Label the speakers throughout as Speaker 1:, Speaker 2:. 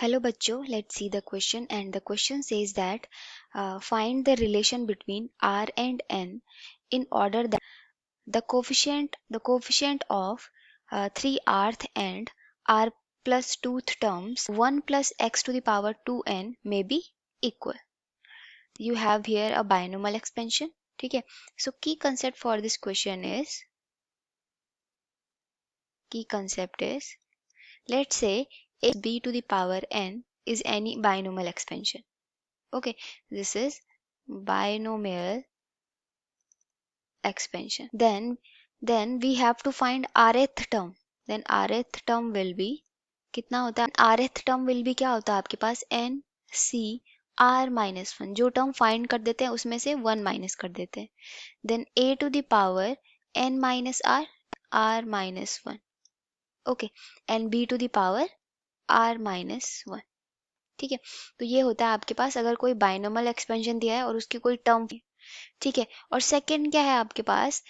Speaker 1: Hello bachcho, let's see the question, and the question says that find the relation between r and n in order that the coefficient of 3rth and r plus 2th terms 1 plus x to the power 2n may be equal. You have here a binomial expansion. Okay, so key concept for this question is let's say a b to the power n is any binomial expansion. Okay, this is binomial expansion. Then we have to find rth term. Then rth term will be कितना होता है? rth term will be क्या होता है आपके पास? n c r minus 1. जो term find कर देते हैं उसमें से 1 माइनस कर देते हैं. Then a to the power n minus r minus 1. Okay, and b to the power r minus 1. ठीक है, तो ये होता है आपके पास अगर कोई बाइनोमियल एक्सपेंशन दिया है और उसकी कोई टर्म. ठीक है, और सेकंड क्या है आपके पास?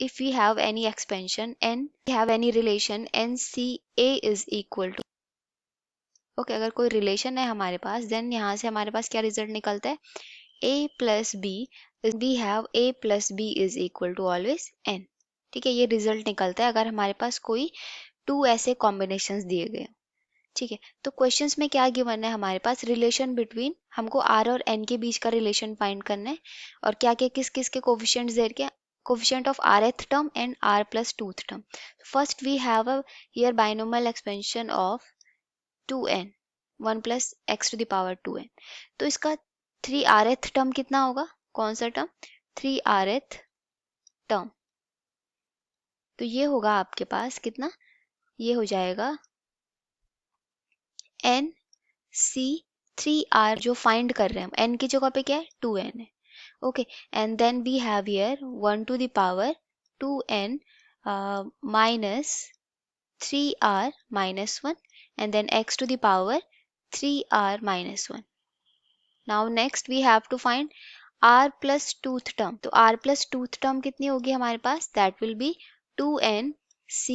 Speaker 1: if we have any expansion and we have any relation nca is equal to. Okay, अगर कोई रिलेशन है हमारे पास, देन यहाँ से हमारे पास क्या रिजल्ट निकलता है? a plus B, we have a plus B is equal to always n. ठीक है, ये रिजल्ट निकलता है अगर हमारे पास कोई 2 ऐसे कॉम्बिनेशंस दिए गए. ठीक है, तो क्वेश्चंस में क्या गिवन है हमारे पास? रिलेशन बिटवीन, हमको r और n के बीच का रिलेशन फाइंड करना है, और क्या क्या किस किस के कोफिशिएंट्स दे के, coefficient of rth term and r plus 2th term. First we have a here binomial expansion of 2n 1 plus x to the power 2n. तो इसका 3rth term कितना होगा? कौन सा टर्म? 3rth term. तो ये होगा आपके पास कितना? ये हो जाएगा n c 3r जो फाइंड कर रहे हैं हम, n की जगह पे क्या है? 2n है. Okay, and then we have here 1 to the power 2n minus 3r minus 1 and then x to the power 3r minus 1. Now next we have to find r plus 2th term. तो r plus 2th term कितनी होगी हमारे पास? That will be 2n c,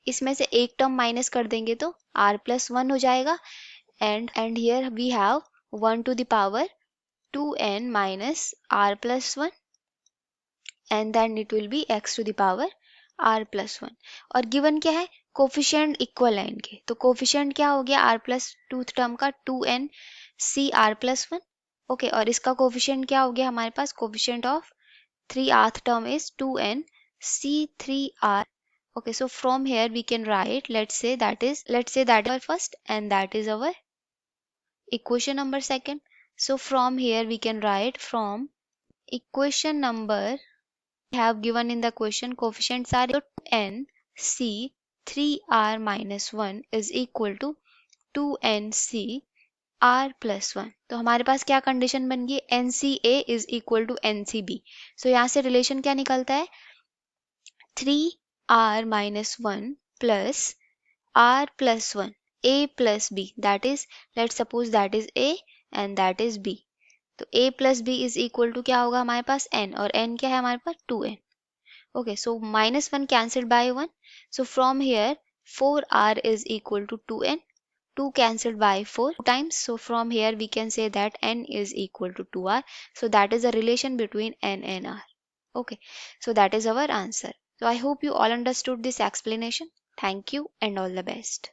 Speaker 1: इसमें से एक term minus कर देंगे तो r plus 1 हो जाएगा, and here we have 1 to the power 2n minus r plus 1 and then it will be x to the power r plus 1. और given क्या है? कोफिशिएंट इक्वल है इनके, तो कोफिशिएंट क्या हो गया r प्लस 2th टर्म का? 2n c r plus 1. Okay, और इसका कोफिशिएंट क्या हो गया हमारे पास? Coefficient of 3rth term is 2n c3r. Okay, so from here we can write, let's say that is our first and that is our equation number second. So from here we can write, from equation number we have given in the question coefficients are 2n c 3r minus 1 is equal to 2n c r plus 1. तो हमारे पास क्या condition बन गई? nca is equal to ncb. सो यहाँ से relation क्या निकलता है? 3r minus 1 plus r plus 1 a plus b, that is, let's suppose that is a and that is b. तो a plus b is equal to क्या होगा हमारे पास? n, और n क्या है हमारे पास? 2n. Okay, so minus 1 cancelled by 1. So from here 4r is equal to 2n. 2 cancelled by 4 times. So from here we can say that n is equal to 2r. So that is a relation between n and r. Okay, so that is our answer. So I hope you all understood this explanation. Thank you and all the best.